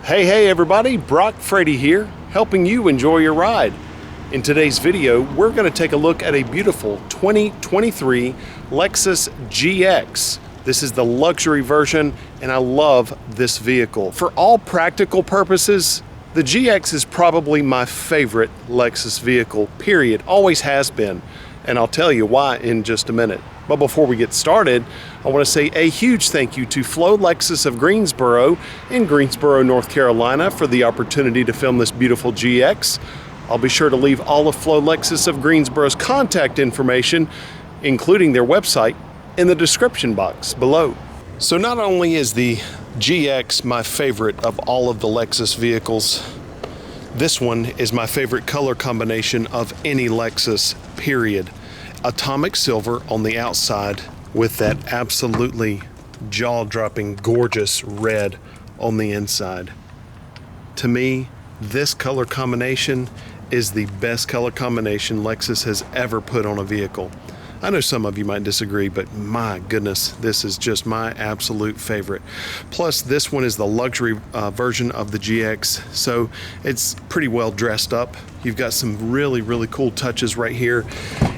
Hey everybody, Brock Frady here, helping you enjoy your ride. In today's video, we're going to take a look at a beautiful 2023 Lexus GX. This is the luxury version, and I love this vehicle. For all practical purposes, the GX is probably my favorite Lexus vehicle, period. Always has been, and I'll tell you why in just a minute. But before we get started, I want to say a huge thank you to Flo Lexus of Greensboro in Greensboro, North Carolina for the opportunity to film this beautiful GX. I'll be sure to leave all of Flo Lexus of Greensboro's contact information, including their website, in the description box below. So not only is the GX my favorite of all of the Lexus vehicles, this one is my favorite color combination of any Lexus, period. Atomic silver on the outside with that absolutely jaw-dropping gorgeous red on the inside. To me, this color combination is the best color combination Lexus has ever put on a vehicle. I know some of you might disagree, but my goodness, this is just my absolute favorite. Plus, this one is the luxury version of the GX, so it's pretty well dressed up. You've got some really cool touches right here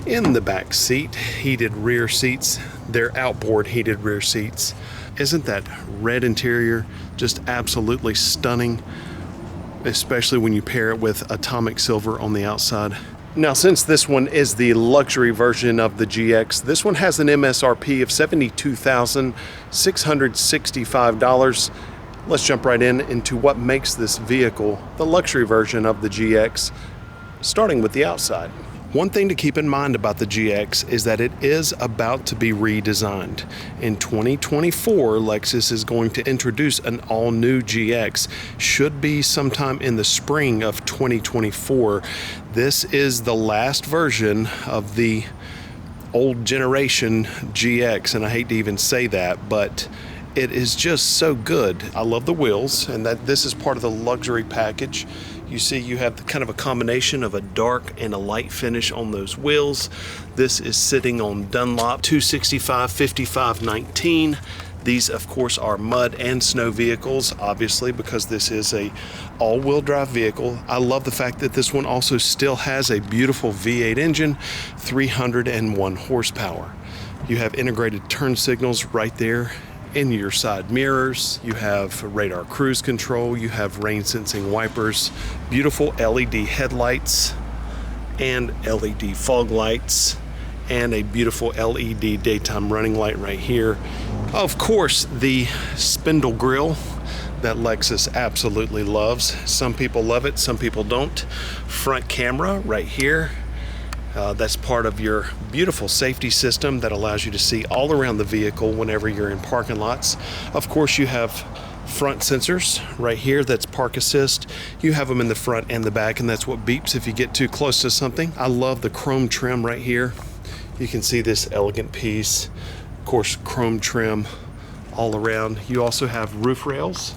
in the back seat. Heated rear seats, they're outboard heated rear seats. Isn't that red interior just absolutely stunning, especially when you pair it with atomic silver on the outside? Now, since this one is the luxury version of the GX, this one has an MSRP of $72,665. Let's jump right into what makes this vehicle the luxury version of the GX, starting with the outside. One thing to keep in mind about the GX is that it is about to be redesigned. In 2024, Lexus is going to introduce an all-new GX. Should be sometime in the spring of 2024. This is the last version of the old generation GX, and I hate to even say that, but it is just so good. I love the wheels, and that this is part of the luxury package. You see you have kind of a combination of a dark and a light finish on those wheels. This is sitting on Dunlop 265/55/19. These of course are mud and snow vehicles, obviously, because this is a all-wheel drive vehicle. I love the fact that this one also still has a beautiful V8 engine, 301 horsepower. You have integrated turn signals right there in your side mirrors. You have radar cruise control, you have rain sensing wipers, beautiful LED headlights and LED fog lights, and a beautiful LED daytime running light right here. Of course, the spindle grille that Lexus absolutely loves. Some people love it, some people don't. Front camera right here. That's part of your beautiful safety system that allows you to see all around the vehicle whenever you're in parking lots. Of course, you have front sensors right here. That's park assist. You have them in the front and the back, and that's what beeps if you get too close to something. I love the chrome trim right here. You can see this elegant piece. Of course, chrome trim all around. You also have roof rails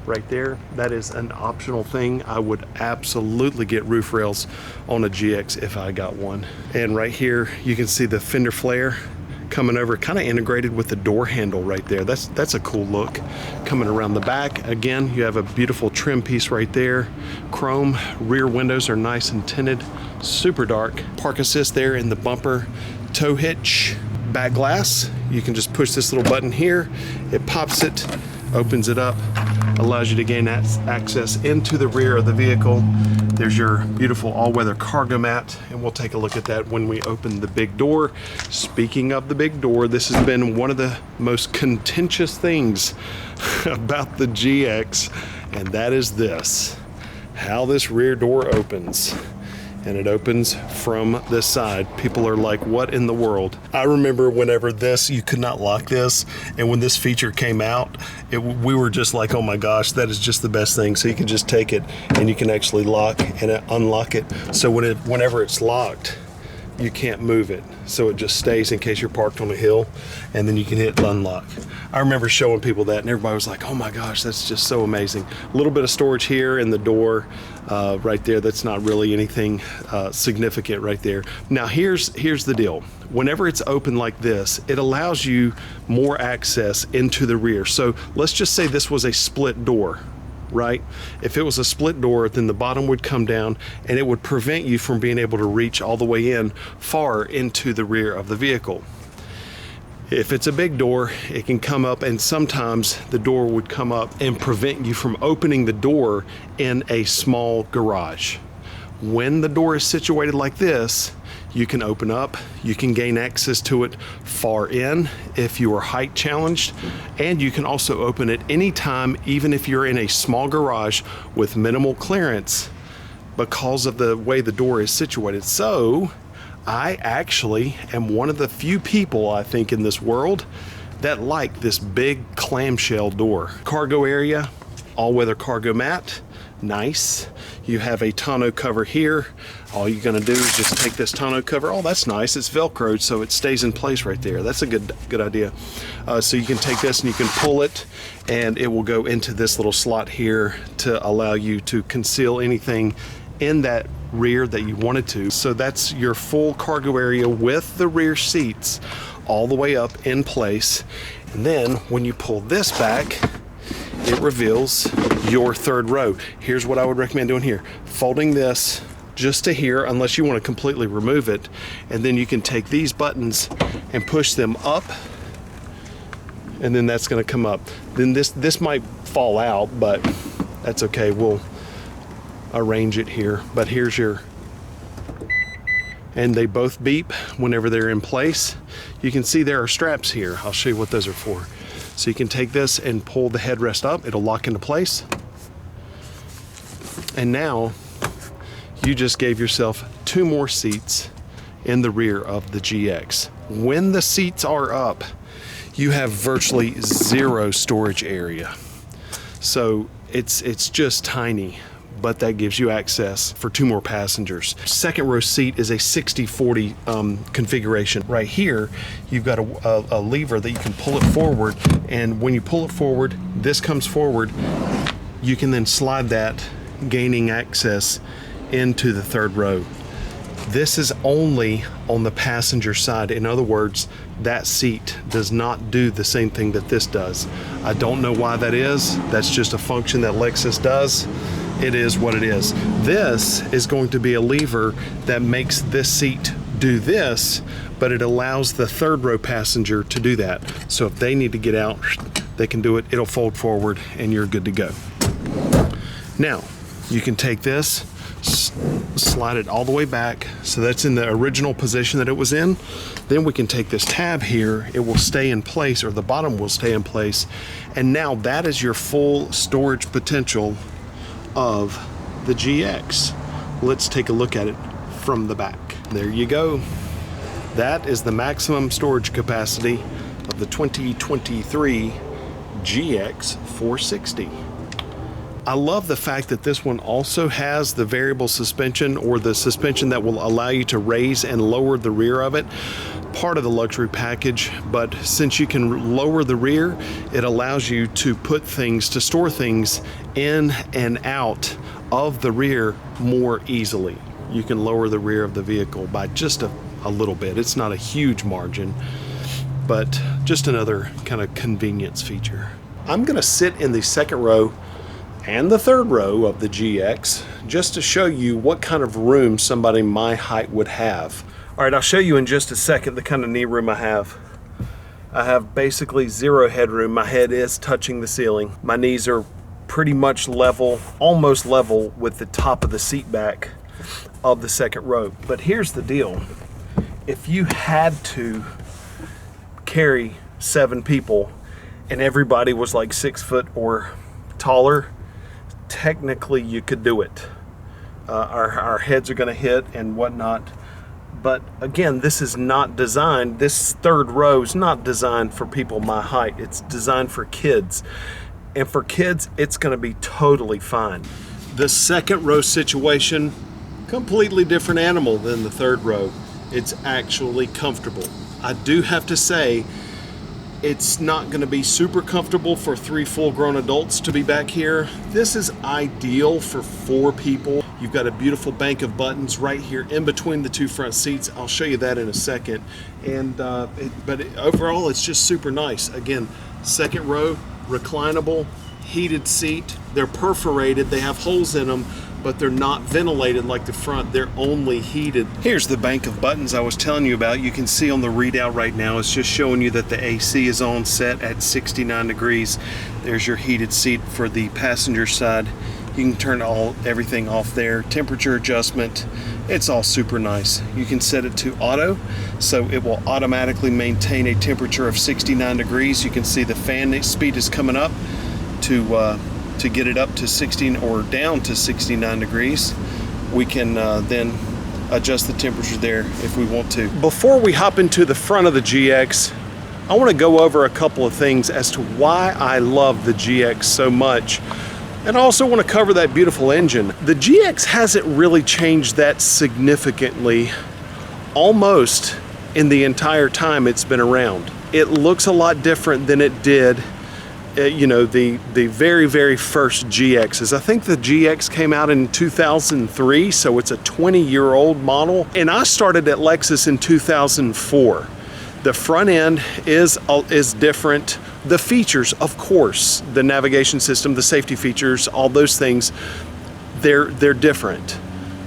right there. That is an optional thing. I would absolutely get roof rails on a GX if I got one. And right here you can see the fender flare coming over, kind of integrated with the door handle right there. That's a cool look. Coming around the back, again, you have a beautiful trim piece right there. Chrome rear windows are nice and tinted, super dark. Park assist there in the bumper. Tow hitch, back glass. You can just push this little button here. It pops it, opens it up, allows you to gain access into the rear of the vehicle. There's your beautiful all-weather cargo mat, and we'll take a look at that when we open the big door. Speaking of the big door, this has been one of the most contentious things about the GX, and that is this, how this rear door opens. And it opens from this side. People are like, what in the world? I remember whenever you could not lock this, and when this feature came out, we were just like, oh my gosh, that is just the best thing. So you can just take it and you can actually lock and unlock it. So whenever it's locked, you can't move it. So it just stays in case you're parked on a hill, and then you can hit unlock. I remember showing people that, and everybody was like, oh my gosh, that's just so amazing. A little bit of storage here in the door right there. That's not really anything significant right there. Now here's the deal. Whenever it's open like this, it allows you more access into the rear. So let's just say this was a split door. right? If it was a split door, then the bottom would come down and it would prevent you from being able to reach all the way in far into the rear of the vehicle. If it's a big door, it can come up, and sometimes the door would come up and prevent you from opening the door in a small garage. When the door is situated like this, you can open up, you can gain access to it far in if you are height challenged, and you can also open it anytime, even if you're in a small garage with minimal clearance, because of the way the door is situated. So I actually am one of the few people, I think, in this world that like this big clamshell door. Cargo area, all-weather cargo mat, nice. You have a tonneau cover here. All you're gonna do is just take this tonneau cover. Oh, that's nice. It's Velcroed, so it stays in place right there. That's a good idea. So you can take this and you can pull it, and it will go into this little slot here to allow you to conceal anything in that rear that you wanted to. So that's your full cargo area with the rear seats all the way up in place. And then when you pull this back, it reveals your third row. Here's what I would recommend doing here. Folding this just to here, unless you want to completely remove it. And then you can take these buttons and push them up, and then that's going to come up. Then this might fall out, but that's okay. We'll arrange it here. But here's your, and they both beep whenever they're in place. You can see there are straps here. I'll show you what those are for. So you can take this and pull the headrest up. It'll lock into place. And now you just gave yourself 2 more seats in the rear of the GX. When the seats are up, you have virtually 0 storage area. So it's just tiny, but that gives you access for 2 more passengers. Second row seat is a 60/40 configuration. Right here, you've got a lever that you can pull it forward, and when you pull it forward, this comes forward. You can then slide that, gaining access into the third row. This is only on the passenger side. In other words, that seat does not do the same thing that this does. I don't know why that is. That's just a function that Lexus does. It is what it is. This is going to be a lever that makes this seat do this, but it allows the third row passenger to do that. So if they need to get out, they can do it. It'll fold forward and you're good to go. Now, you can take this, slide it all the way back so that's in the original position that it was in. Then we can take this tab here, it will stay in place, or the bottom will stay in place, and now that is your full storage potential of the GX. Let's take a look at it from the back. There you go. That is the maximum storage capacity of the 2023 GX460. I love the fact that this one also has the variable suspension, or the suspension that will allow you to raise and lower the rear of it. Part of the luxury package, but since you can lower the rear, it allows you to put things, to store things in and out of the rear more easily. You can lower the rear of the vehicle by just a little bit. It's not a huge margin, but just another kind of convenience feature. I'm gonna sit in the second row and the third row of the GX just to show you what kind of room somebody my height would have. All right, I'll show you in just a second the kind of knee room I have. I have basically 0 headroom. My head is touching the ceiling. My knees are pretty much level, almost level with the top of the seat back of the second row. But here's the deal. If you had to carry 7 people and everybody was like 6 foot or taller, technically you could do it. Our heads are gonna hit and whatnot. But again, this is not designed, this third row is not designed for people my height. It's designed for kids. And for kids, it's gonna be totally fine. The second row situation, completely different animal than the third row. It's actually comfortable. I do have to say, it's not gonna be super comfortable for 3 full-grown adults to be back here. This is ideal for 4 people. You've got a beautiful bank of buttons right here in between the 2 front seats. I'll show you that in a second. And overall, it's just super nice. Again, second row, reclinable, heated seat. They're perforated, they have holes in them, but they're not ventilated like the front. They're only heated. Here's the bank of buttons I was telling you about. You can see on the readout right now, it's just showing you that the AC is on set at 69 degrees. There's your heated seat for the passenger side. You can turn everything off there. Temperature adjustment, it's all super nice. You can set it to auto, so it will automatically maintain a temperature of 69 degrees. You can see the fan speed is coming up to get it up to 16 or down to 69 degrees. We can then adjust the temperature there if we want to. Before we hop into the front of the GX, I want to go over a couple of things as to why I love the GX so much. And I also want to cover that beautiful engine. The GX hasn't really changed that significantly almost in the entire time it's been around. It looks a lot different than it did you know, the very, very first GXs. I think the GX came out in 2003, so it's a 20-year-old model. And I started at Lexus in 2004. The front end is different. The features, of course, the navigation system, the safety features, all those things, they're different.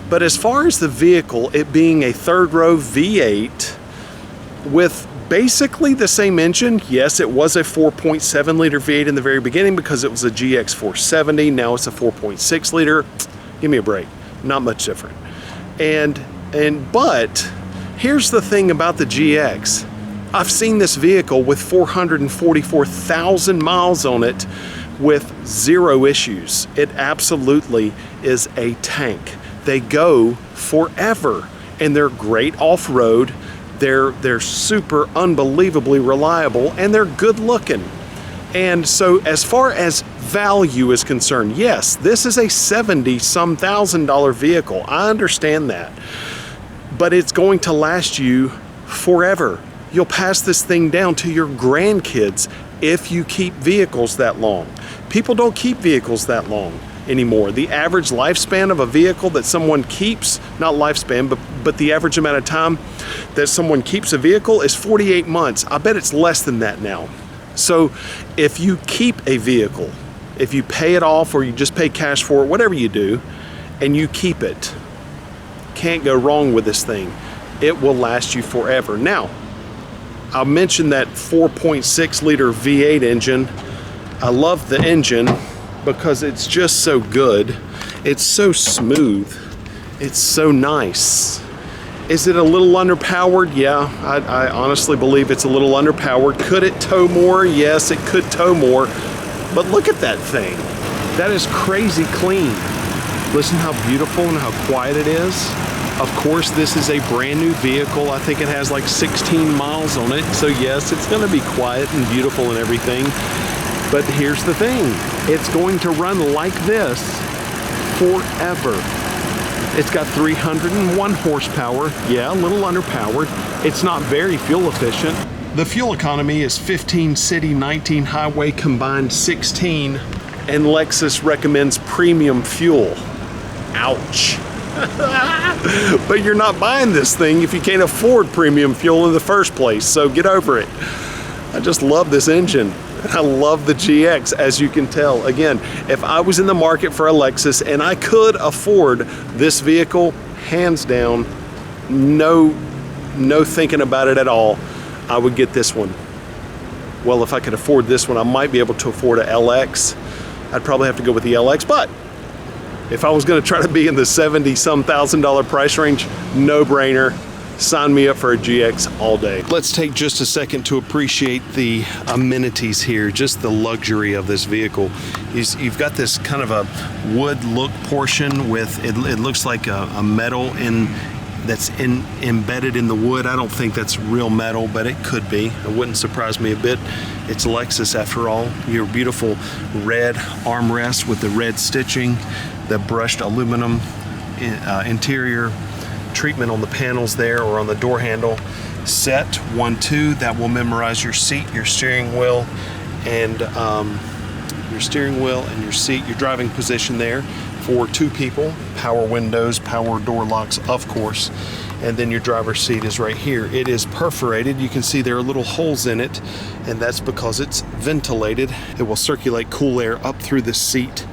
But as far as the vehicle, it being a third-row V8 with basically the same engine. Yes, it was a 4.7 liter V8 in the very beginning because it was a GX460. Now it's a 4.6 liter. Give me a break. Not much different. But here's the thing about the GX. I've seen this vehicle with 444,000 miles on it with zero issues. It absolutely is a tank. They go forever and they're great off-road. They're super unbelievably reliable and they're good looking. And so as far as value is concerned, yes, this is a $70-some thousand vehicle. I understand that. But it's going to last you forever. You'll pass this thing down to your grandkids if you keep vehicles that long. People don't keep vehicles that long anymore. The average lifespan of a vehicle that someone keeps, not lifespan, but the average amount of time that someone keeps a vehicle is 48 months. I bet it's less than that now. So if you keep a vehicle, if you pay it off or you just pay cash for it, whatever you do, and you keep it, can't go wrong with this thing. It will last you forever. Now, I'll mention that 4.6 liter V8 engine. I love the engine because it's just so good. It's so smooth. It's so nice. Is it a little underpowered? Yeah, I honestly believe it's a little underpowered. Could it tow more? Yes, it could tow more. But look at that thing. That is crazy clean. Listen how beautiful and how quiet it is. Of course, this is a brand new vehicle. I think it has like 16 miles on it. So yes, it's gonna be quiet and beautiful and everything. But here's the thing, it's going to run like this forever. It's got 301 horsepower. Yeah, a little underpowered. It's not very fuel efficient. The fuel economy is 15 city, 19 highway, combined 16, and Lexus recommends premium fuel. Ouch. But you're not buying this thing if you can't afford premium fuel in the first place, so get over it. I just love this engine. I love the GX, as you can tell. Again, if I was in the market for a Lexus and I could afford this vehicle, hands down, no thinking about it at all, I would get this one. Well, if I could afford this one, I might be able to afford a LX. I'd probably have to go with the LX, but if I was gonna try to be in the $70-some thousand price range, no brainer. Sign me up for a GX all day. Let's take just a second to appreciate the amenities here, just the luxury of this vehicle. You've got this kind of a wood look portion with, it looks like a metal that's embedded in the wood. I don't think that's real metal, but it could be. It wouldn't surprise me a bit. It's Lexus after all. Your beautiful red armrest with the red stitching, the brushed aluminum interior treatment on the panels there or on the door handle. Set 1-2, that will memorize your seat, your steering wheel, and your seat, your driving position there for two people. Power windows, power door locks, of course. and then your driver's seat is right here. It is perforated. You can see there are little holes in it, and that's because it's ventilated. It will circulate cool air up through the seat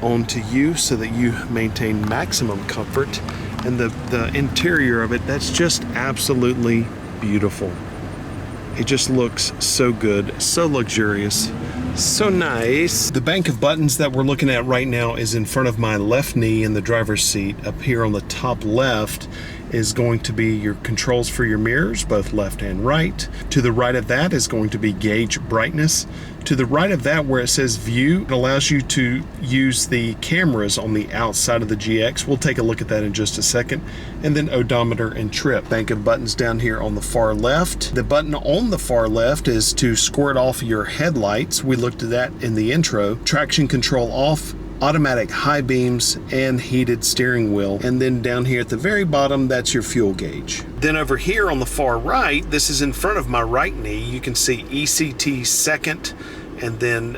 onto you so that you maintain maximum comfort. And the interior of it, that's just absolutely beautiful. It just looks so good, so luxurious, so nice. The bank of buttons that we're looking at right now is in front of my left knee in the driver's seat. Up here on the top left is going to be your controls for your mirrors, both left and right. To the right of that is going to be gauge brightness. To the right of that, where it says view, it allows you to use the cameras on the outside of the GX. We'll take a look at that in just a second. And then odometer and trip. Bank of buttons down here on the far left. The button on the far left is to squirt off your headlights. We looked at that in the intro. Traction control off, automatic high beams, and heated steering wheel. And then down here at the very bottom, that's your fuel gauge. Then over here on the far right, this is in front of my right knee, you can see ECT second, and then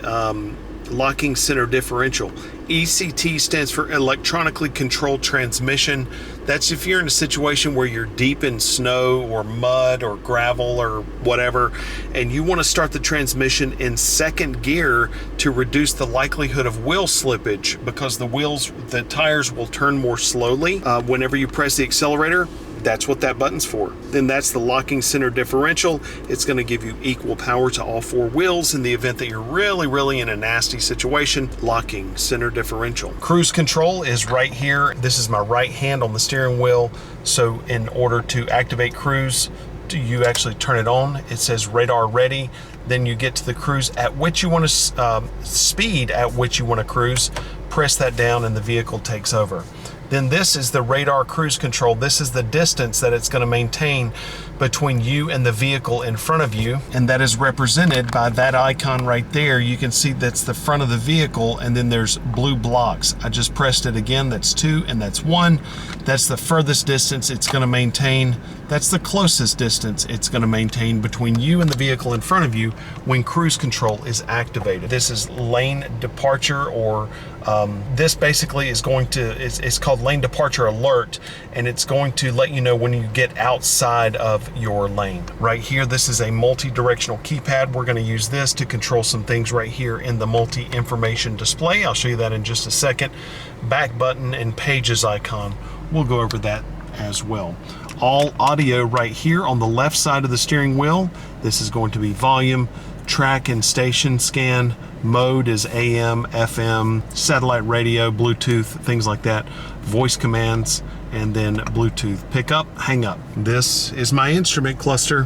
locking center differential. ECT stands for electronically controlled transmission. That's if you're in a situation where you're deep in snow or mud or gravel or whatever, and you want to start the transmission in second gear to reduce the likelihood of wheel slippage, because the tires will turn more slowly whenever you press the accelerator. That's what that button's for. Then that's the locking center differential. It's going to give you equal power to all four wheels in the event that you're really in a nasty situation. Locking center differential. Cruise control is right here. This is my right hand on the steering wheel. So in order to activate cruise, you actually turn it on. It says radar ready. Then you get to the cruise at which you want to speed at which you want to cruise. Press that down and the vehicle takes over. Then this is the radar cruise control. This is the distance that it's going to maintain between you and the vehicle in front of you, and that is represented by that icon right there. You can see that's the front of the vehicle, and then there's blue blocks. I just pressed it again. That's 2 and that's 1. That's the furthest distance it's going to maintain. That's the closest distance it's going to maintain between you and the vehicle in front of you when cruise control is activated. This is lane departure, or this basically is going to, it's called lane departure alert, and it's going to let you know when you get outside of your lane. Right here, this is a multi-directional keypad. We're going to use this to control some things right here in the multi-information display. I'll show you that in just a second. Back button and pages icon. We'll go over that as well. All audio right here on the left side of the steering wheel. This is going to be volume, track and station scan. Mode is AM, FM, satellite radio, Bluetooth, things like that. Voice commands, and then Bluetooth pickup, hang up. This is my instrument cluster.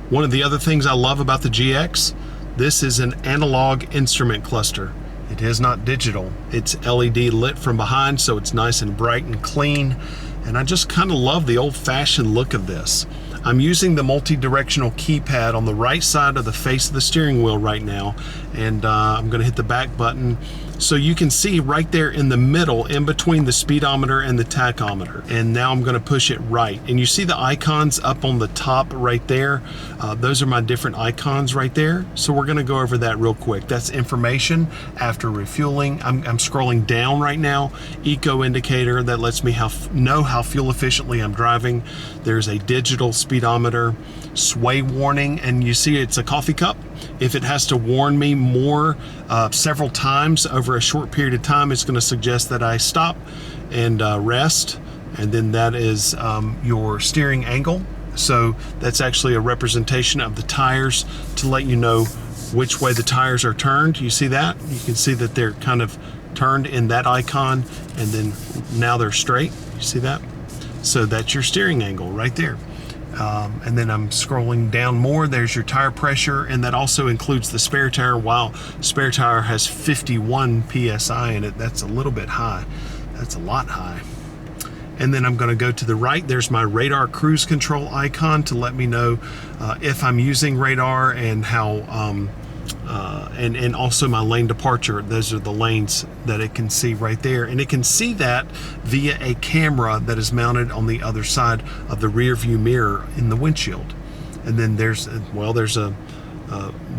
One of the other things I love about the GX, this is an analog instrument cluster. It is not digital. It's LED lit from behind, so it's nice and bright and clean. And I just kind of love the old-fashioned look of this. I'm using the multi-directional keypad on the right side of the face of the steering wheel right now, and I'm going to hit the back button. So you can see right there in the middle, in between the speedometer and the tachometer. And now I'm going to push it right. And you see the icons up on the top right there. Those are my different icons right there. So we're going to go over that real quick. That's information after refueling. I'm scrolling down right now. Eco indicator that lets me know how fuel efficiently I'm driving. There's a digital speedometer, sway warning, and you see it's a coffee cup. If it has to warn me more several times over a short period of time, it's going to suggest that I stop and rest. And then that is your steering angle. So that's actually a representation of the tires to let you know which way the tires are turned. You see that? You can see that they're kind of turned in that icon, and then now they're straight. You see that? So that's your steering angle right there. And then I'm scrolling down more. There's your tire pressure, and that also includes the spare tire. While spare tire has 51 PSI in it, that's a little bit high. That's a lot high. And then I'm going to go to the right. There's my radar cruise control icon to let me know if I'm using radar and how, and also my lane departure. Those are the lanes that it can see right there. And it can see that via a camera that is mounted on the other side of the rear view mirror in the windshield. And then there's a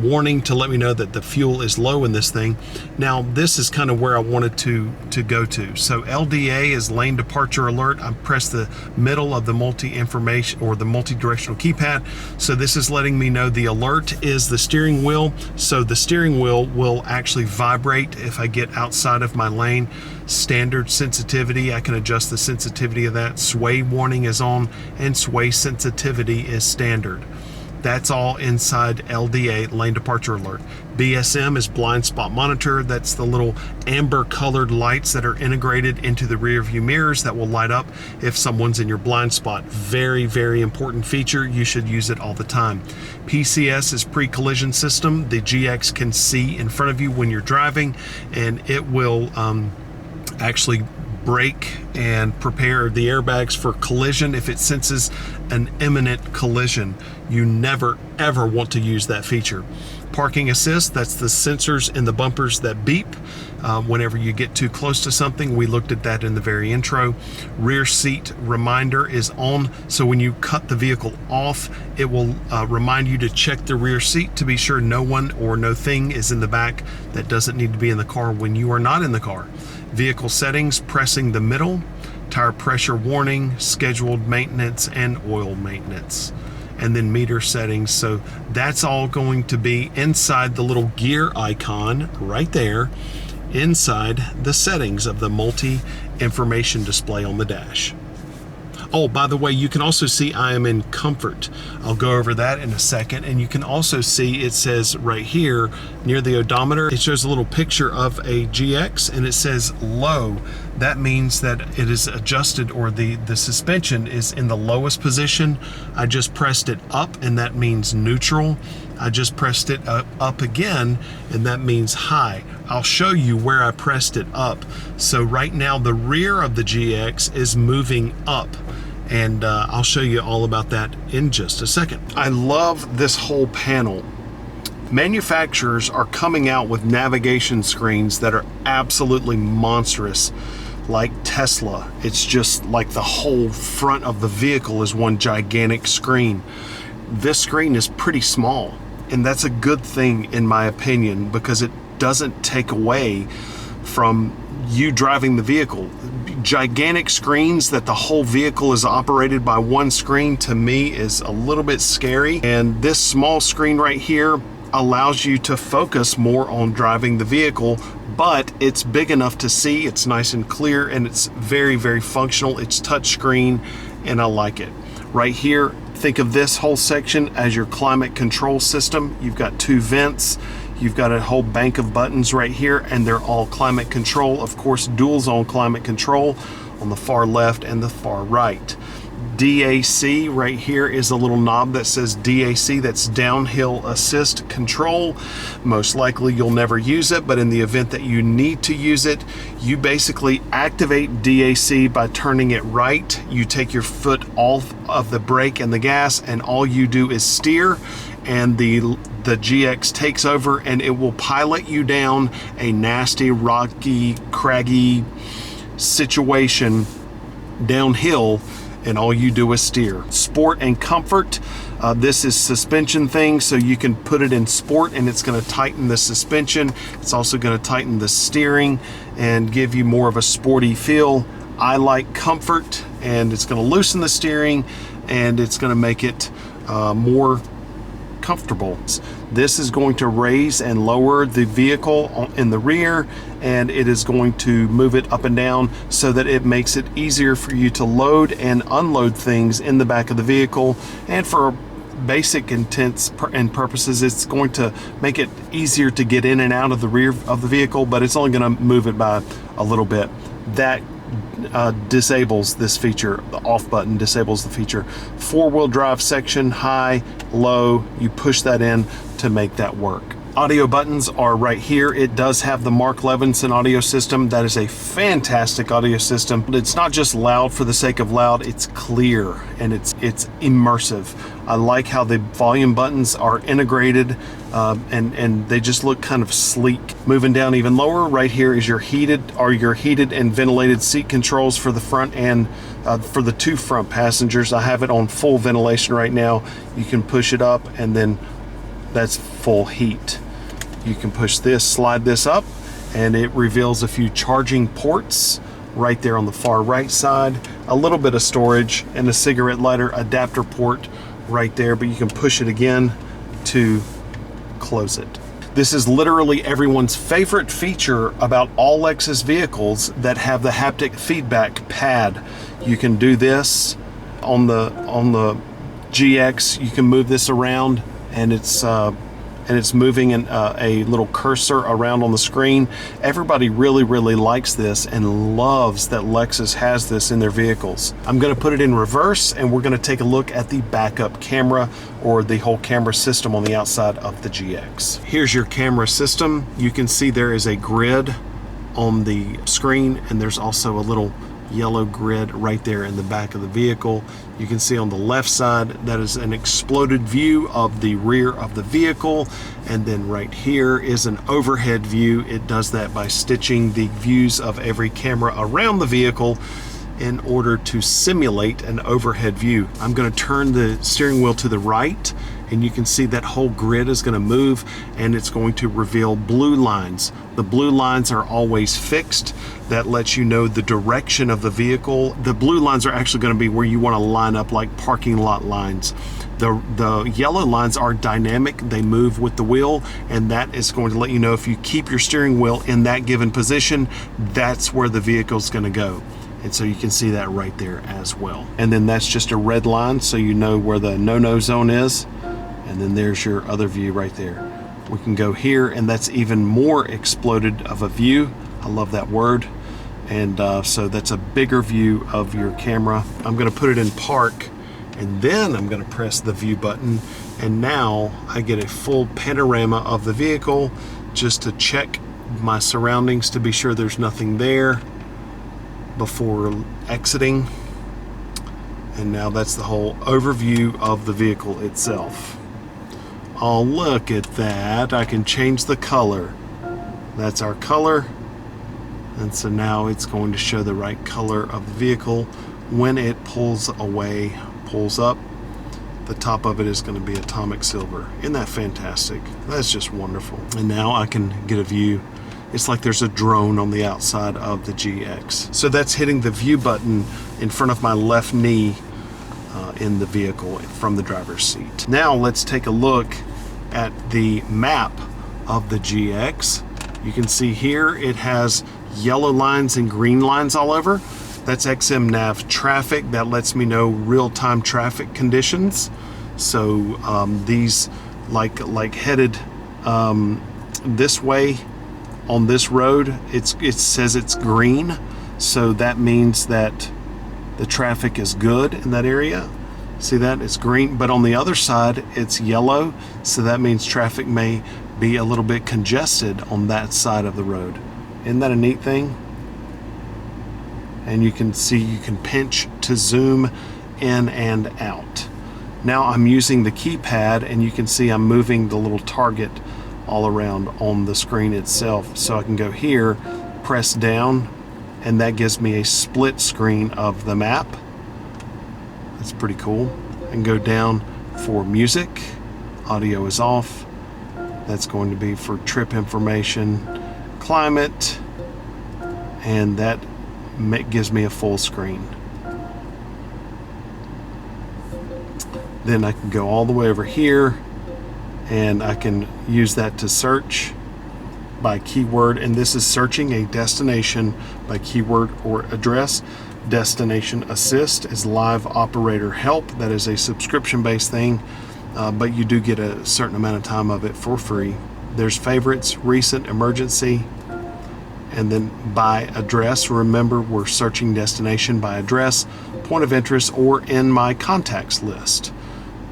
warning to let me know that the fuel is low in this thing. Now this is kind of where I wanted to go to. So LDA is lane departure alert. I pressed the middle of the multi-information or the multi-directional keypad. So this is letting me know the alert is the steering wheel. So the steering wheel will actually vibrate if I get outside of my lane. Standard sensitivity, I can adjust the sensitivity of that. Sway warning is on, and sway sensitivity is standard. That's all inside LDA, lane departure alert. BSM is blind spot monitor. That's the little amber colored lights that are integrated into the rear view mirrors that will light up if someone's in your blind spot. Very, very important feature. You should use it all the time. PCS is pre-collision system. The GX can see in front of you when you're driving, and it will actually brake and prepare the airbags for collision if it senses an imminent collision. You never ever want to use that feature. Parking assist, that's the sensors in the bumpers that beep whenever you get too close to something. We looked at that in the very intro. Rear seat reminder is on, so when you cut the vehicle off, it will remind you to check the rear seat to be sure no one or no thing is in the back that doesn't need to be in the car when you are not in the car. Vehicle settings, pressing the middle, tire pressure warning, scheduled maintenance, and oil maintenance. And then meter settings. So that's all going to be inside the little gear icon right there, inside the settings of the multi-information display on the dash. Oh, by the way, you can also see I am in comfort. I'll go over that in a second. And you can also see it says right here near the odometer, it shows a little picture of a GX and it says low. That means that it is adjusted, or the suspension is in the lowest position. I just pressed it up and that means neutral. I just pressed it up again and that means high. I'll show you where I pressed it up. So right now the rear of the GX is moving up, and I'll show you all about that in just a second. I love this whole panel. Manufacturers are coming out with navigation screens that are absolutely monstrous, like Tesla. It's just like the whole front of the vehicle is one gigantic screen. This screen is pretty small, and that's a good thing in my opinion, because it doesn't take away from you driving the vehicle. Gigantic screens that the whole vehicle is operated by one screen, to me, is a little bit scary. And this small screen right here allows you to focus more on driving the vehicle, but it's big enough to see, it's nice and clear, and it's very, very functional. It's touchscreen, and I like it. Right here, think of this whole section as your climate control system. You've got two vents. You've got a whole bank of buttons right here, and they're all climate control. Of course, dual zone climate control on the far left and the far right. DAC right here is a little knob that says DAC. That's downhill assist control. Most likely you'll never use it, but in the event that you need to use it, you basically activate DAC by turning it right. You take your foot off of the brake and the gas, and all you do is steer, and the GX takes over, and it will pilot you down a nasty, rocky, craggy situation downhill, and all you do is steer. Sport and comfort. This is suspension thing, so you can put it in sport and it's going to tighten the suspension. It's also going to tighten the steering and give you more of a sporty feel. I like comfort, and it's going to loosen the steering, and it's going to make it more comfortable. This is going to raise and lower the vehicle in the rear, and it is going to move it up and down so that it makes it easier for you to load and unload things in the back of the vehicle. And for basic intents and purposes, it's going to make it easier to get in and out of the rear of the vehicle, but it's only going to move it by a little bit. That disables this feature. The off button disables the feature. Four-wheel drive section, high, low, you push that in to make that work. Audio buttons are right here. It does have the Mark Levinson audio system. That is a fantastic audio system. It's not just loud for the sake of loud, it's clear and it's immersive. I like how the volume buttons are integrated and they just look kind of sleek. Moving down even lower, right here is your heated and ventilated seat controls for the front and for the two front passengers. I have it on full ventilation right now. You can push it up, and then that's full heat. You can push this, slide this up, and it reveals a few charging ports right there on the far right side, a little bit of storage, and a cigarette lighter adapter port right there, but you can push it again to close it. This is literally everyone's favorite feature about all Lexus vehicles that have the haptic feedback pad. You can do this on the GX. You can move this around, and it's moving a little cursor around on the screen. Everybody really likes this and loves that Lexus has this in their vehicles. I'm going to put it in reverse, and we're going to take a look at the backup camera, or the whole camera system on the outside of the GX. Here's your camera system. You can see there is a grid on the screen, and there's also a little yellow grid right there in the back of the vehicle. You can see on the left side that is an exploded view of the rear of the vehicle, and then right here is an overhead view. It does that by stitching the views of every camera around the vehicle in order to simulate an overhead view. I'm going to turn the steering wheel to the right, and you can see that whole grid is going to move, and it's going to reveal blue lines. The blue lines are always fixed. That lets you know the direction of the vehicle. The blue lines are actually going to be where you want to line up, like parking lot lines. The yellow lines are dynamic. They move with the wheel, and that is going to let you know if you keep your steering wheel in that given position, that's where the vehicle's going to go. And so you can see that right there as well. And then that's just a red line, so you know where the no-no zone is. And then there's your other view right there. We can go here, and that's even more exploded of a view. I love that word. And so that's a bigger view of your camera. I'm going to put it in park, and then I'm going to press the view button, and now I get a full panorama of the vehicle, just to check my surroundings to be sure there's nothing there before exiting. And now that's the whole overview of the vehicle itself. Oh, look at that. I can change the color. That's our color. And so now it's going to show the right color of the vehicle. When it pulls away, pulls up, the top of it is going to be atomic silver. Isn't that fantastic? That's just wonderful. And now I can get a view. It's like there's a drone on the outside of the GX. So that's hitting the view button in front of my left knee in the vehicle from the driver's seat. Now let's take a look at the map of the GX. You can see here it has yellow lines and green lines all over. That's XM Nav traffic. That lets me know real-time traffic conditions. So these like headed this way on this road, it says it's green, so that means that the traffic is good in that area. See that? It's green, but on the other side it's yellow, so that means traffic may be a little bit congested on that side of the road. Isn't that a neat thing? And you can see, you can pinch to zoom in and out. Now I'm using the keypad, and you can see I'm moving the little target all around on the screen itself. So I can go here, press down, and that gives me a split screen of the map. That's pretty cool. I can go down for music. Audio is off. That's going to be for trip information, climate, and that gives me a full screen. Then I can go all the way over here, and I can use that to search by keyword, and this is searching a destination by keyword or address. Destination Assist is live operator help. That is a subscription-based thing, but you do get a certain amount of time of it for free. There's favorites, recent, emergency, and then by address. Remember, we're searching destination by address, point of interest, or in my contacts list.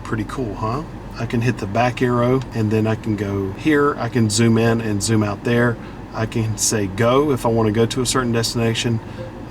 Pretty cool, huh? I can hit the back arrow, and then I can go here. I can zoom in and zoom out there. I can say go if I want to go to a certain destination,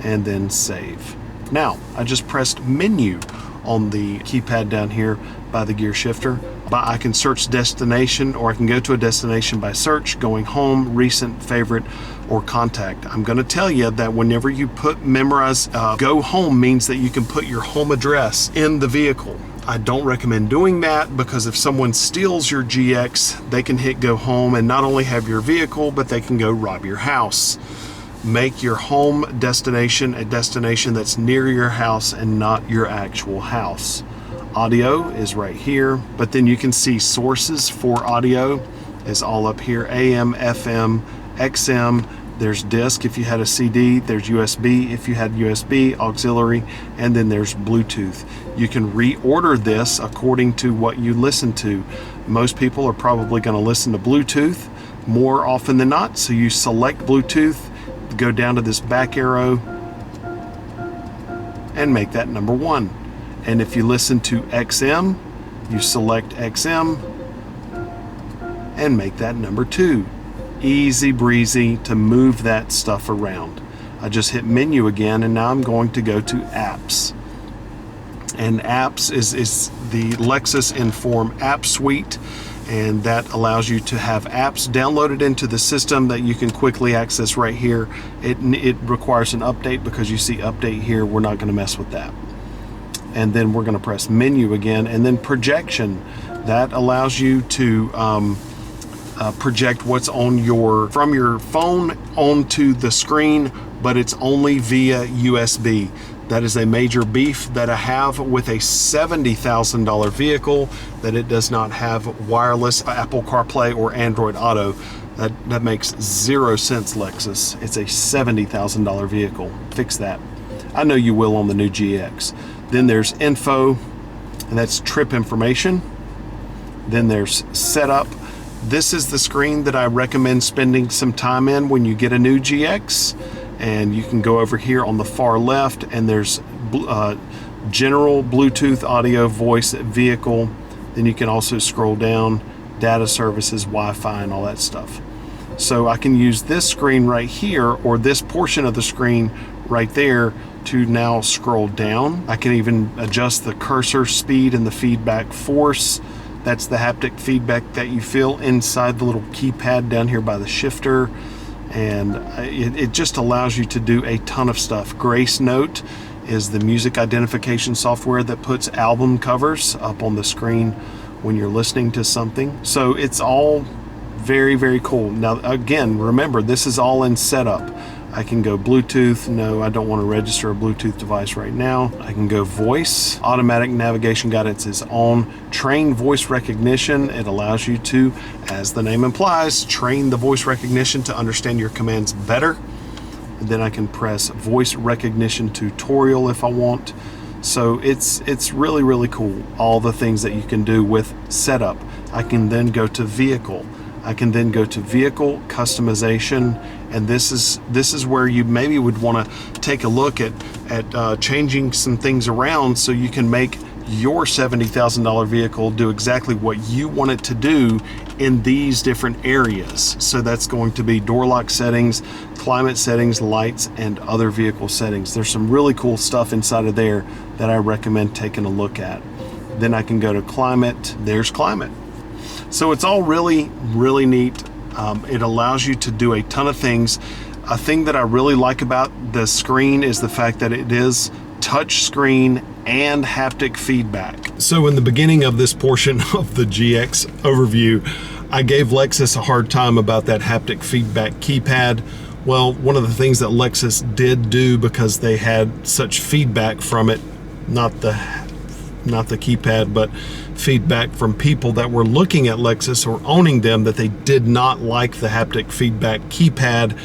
and then save. Now, I just pressed menu on the keypad down here by the gear shifter. But I can search destination, or I can go to a destination by search, going home, recent, favorite, or contact. I'm going to tell you that whenever you memorize go home means that you can put your home address in the vehicle. I don't recommend doing that, because if someone steals your GX, they can hit go home and not only have your vehicle, but they can go rob your house. Make your home destination a destination that's near your house and not your actual house. Audio is right here, but then you can see sources for audio is all up here. AM, FM, XM. There's disc if you had a CD, there's USB if you had USB, auxiliary, and then there's Bluetooth. You can reorder this according to what you listen to. Most people are probably going to listen to Bluetooth more often than not, so you select Bluetooth, go down to this back arrow, and make that number 1. And if you listen to XM, you select XM and make that number 2. Easy breezy to move that stuff around. I just hit menu again, and now I'm going to go to apps. And apps is the Lexus Inform app suite, and that allows you to have apps downloaded into the system that you can quickly access right here. It requires an update, because you see update here. We're not going to mess with that. And then we're going to press menu again, and then projection. That allows you to project what's on from your phone onto the screen, but it's only via USB. That is a major beef that I have with a $70,000 vehicle, that it does not have wireless Apple CarPlay or Android Auto. That makes 0 sense, Lexus. It's a $70,000 vehicle. Fix that. I know you will on the new GX. Then there's info, and that's trip information. Then there's setup. This is the screen that I recommend spending some time in when you get a new GX. And you can go over here on the far left, and there's general Bluetooth, audio, voice, vehicle. Then you can also scroll down, data services, Wi-Fi, and all that stuff. So I can use this screen right here, or this portion of the screen right there, to now scroll down. I can even adjust the cursor speed and the feedback force. That's the haptic feedback that you feel inside the little keypad down here by the shifter. And it just allows you to do a ton of stuff. Grace Note is the music identification software that puts album covers up on the screen when you're listening to something. So it's all very, very cool. Now, again, remember, this is all in setup. I can go Bluetooth. No, I don't want to register a Bluetooth device right now. I can go voice. Automatic navigation guidance is on. Train voice recognition. It allows you to, as the name implies, train the voice recognition to understand your commands better. And then I can press voice recognition tutorial if I want. So it's really, really cool, all the things that you can do with setup. I can then go to vehicle. I can then go to vehicle customization, and this is where you maybe would want to take a look at changing some things around so you can make your $70,000 vehicle do exactly what you want it to do in these different areas. So that's going to be door lock settings, climate settings, lights, and other vehicle settings. There's some really cool stuff inside of there that I recommend taking a look at. Then I can go to climate. There's climate. So it's all really, really neat. It allows you to do a ton of things. A thing that I really like about the screen is the fact that it is touch screen and haptic feedback. So in the beginning of this portion of the GX overview, I gave Lexus a hard time about that haptic feedback keypad. Well, one of the things that Lexus did do, because they had such feedback from it, not the keypad, but feedback from people that were looking at Lexus or owning them, that they did not like the haptic feedback keypad.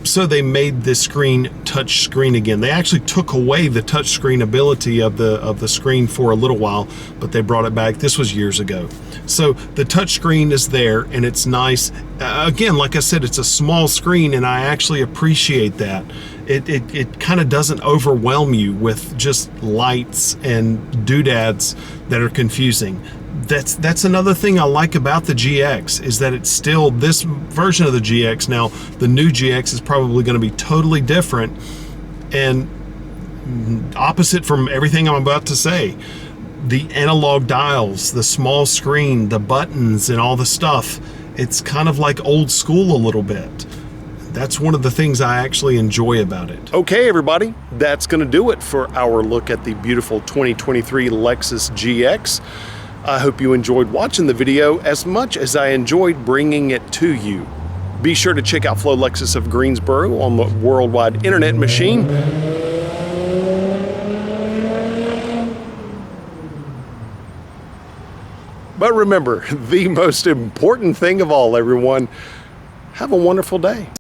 So they made this screen touch screen again. They actually took away the touch screen ability of the screen for a little while, but they brought it back. This was years ago. So the touch screen is there, and it's nice. Again, like I said, it's a small screen, and I actually appreciate that. It kind of doesn't overwhelm you with just lights and doodads that are confusing. That's another thing I like about the GX, is that it's still this version of the GX. Now, the new GX is probably going to be totally different and opposite from everything I'm about to say. The analog dials, the small screen, the buttons, and all the stuff, it's kind of like old school a little bit. That's one of the things I actually enjoy about it. Okay, everybody, that's going to do it for our look at the beautiful 2023 Lexus GX. I hope you enjoyed watching the video as much as I enjoyed bringing it to you. Be sure to check out Flo Lexus of Greensboro on the worldwide internet machine. But remember, the most important thing of all, everyone, have a wonderful day.